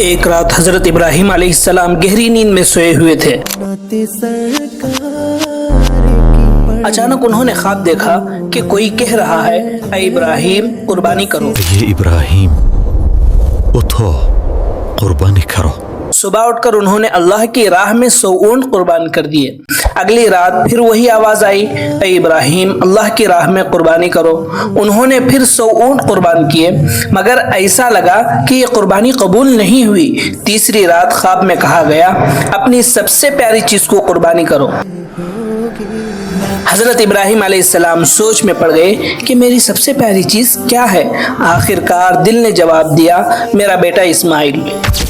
ایک رات حضرت ابراہیم علیہ السلام گہری نیند میں سوئے ہوئے تھے۔ اچانک انہوں نے خواب دیکھا کہ کوئی کہہ رہا ہے، اے ابراہیم قربانی کرو۔ یہ ابراہیم اٹھو قربانی کرو۔ صبح اٹھ کر انہوں نے اللہ کی راہ میں 100 اونٹ قربان کر دیے۔ اگلی رات پھر وہی آواز آئی، اے ابراہیم اللہ کی راہ میں قربانی کرو۔ انہوں نے پھر 100 اونٹ قربان کیے، مگر ایسا لگا کہ یہ قربانی قبول نہیں ہوئی۔ تیسری رات خواب میں کہا گیا، اپنی سب سے پیاری چیز کو قربانی کرو۔ حضرت ابراہیم علیہ السلام سوچ میں پڑ گئے کہ میری سب سے پیاری چیز کیا ہے۔ آخر کار دل نے جواب دیا، میرا بیٹا اسماعیل۔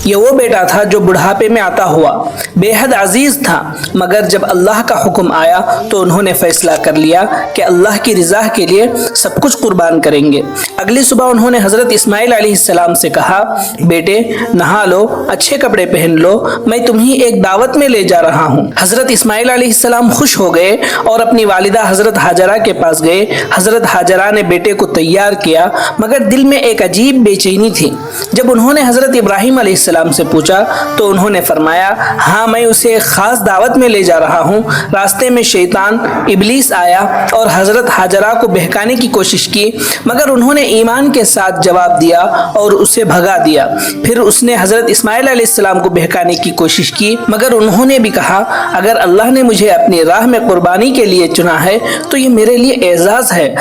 یہ وہ بیٹا تھا جو بڑھاپے میں عطا ہوا، بے حد عزیز تھا، مگر جب اللہ کا حکم آیا تو انہوں نے فیصلہ کر لیا کہ اللہ کی رضا کے لیے سب کچھ قربان کریں گے۔ اگلی صبح انہوں نے حضرت اسماعیل علیہ السلام سے کہا، بیٹے نہا لو، اچھے کپڑے پہن لو، میں تمہیں ایک دعوت میں لے جا رہا ہوں۔ حضرت اسماعیل علیہ السلام خوش ہو گئے اور اپنی والدہ حضرت ہاجرہ کے پاس گئے۔ حضرت ہاجرہ نے بیٹے کو تیار کیا، مگر دل میں ایک عجیب بے چینی تھی۔ جب انہوں نے حضرت ابراہیم علیہ السلام سے پوچھا تو انہوں نے فرمایا، ہاں میں اسے ایک خاص دعوت میں لے جا رہا ہوں۔ راستے میں شیطان ابلیس آیا اور حضرت ہاجرہ کو بہکانے کی کوشش کی، مگر انہوں نے ایمان کے ساتھ جواب دیا اور اسے بھگا دیا۔ پھر اس نے حضرت اسماعیل علیہ السلام کو بہکانے کی کوشش کی، مگر انہوں نے بھی کہا، اگر اللہ نے مجھے اپنی راہ میں قربانی کے لیے چنا ہے تو یہ میرے لیے اعزاز ہے۔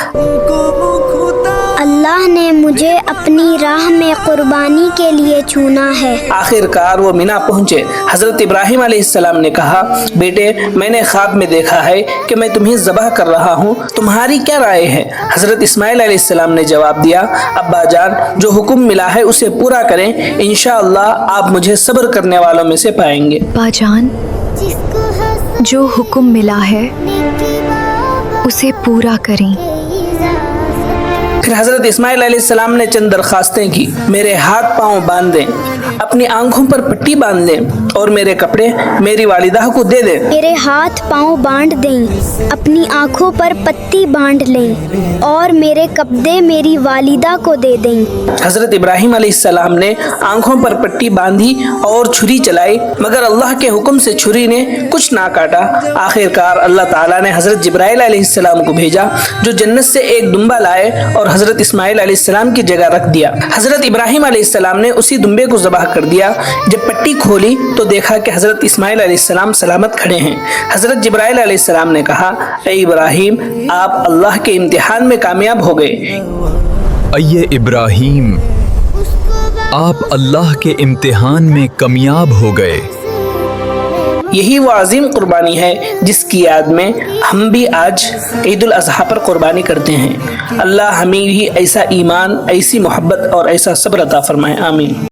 اللہ نے مجھے اپنی راہ میں قربانی کے لیے چنا ہے۔ آخر کار وہ مینا پہنچے۔ حضرت ابراہیم علیہ السلام نے کہا، بیٹے میں نے خواب میں دیکھا ہے کہ میں تمہیں ذبح کر رہا ہوں، تمہاری کیا رائے ہے؟ حضرت اسماعیل علیہ السلام نے جواب دیا، ابا جان جو حکم ملا ہے اسے پورا کریں، انشاءاللہ آپ مجھے صبر کرنے والوں میں سے پائیں گے۔ ابا جان جو حکم ملا ہے اسے پورا کریں۔ پھر حضرت اسماعیل علیہ السلام نے چند درخواستیں کی، میرے ہاتھ پاؤں باندھ دیں، اپنی آنکھوں پر پٹی باندھ دیں اور میرے کپڑے میری والدہ کو دے دیں۔ میرے ہاتھ پاؤں باندھ دیں، اپنی آنکھوں پر پٹی باندھ لیں اور میرے کپڑے میری والدہ کو دے دیں۔ حضرت ابراہیم علیہ السلام نے آنکھوں پر پٹی باندھی اور چھری چلائی، مگر اللہ کے حکم سے چھری نے کچھ نہ کاٹا۔ آخر کار اللہ تعالیٰ نے حضرت جبرائیل علیہ السلام کو بھیجا، جو جنت سے ایک دمبا لائے اور حضرت اسماعیل علیہ السلام کی جگہ رکھ دیا۔ حضرت ابراہیم علیہ السلام نے اسی دمبے کو ذبح کر دیا۔ جب پٹی کھولی تو دیکھا کہ حضرت اسماعیل علیہ السلام سلامت کھڑے ہیں۔ حضرت جبرائیل علیہ السلام نے کہا، اے ابراہیم آپ اللہ کے امتحان میں کامیاب ہو گئے۔ اے ابراہیم آپ اللہ کے امتحان میں کامیاب ہو گئے۔ یہی وہ عظیم قربانی ہے جس کی یاد میں ہم بھی آج عید الاضحیٰ پر قربانی کرتے ہیں۔ اللہ ہمیں بھی ایسا ایمان، ایسی محبت اور ایسا صبر عطا فرمائے، آمین۔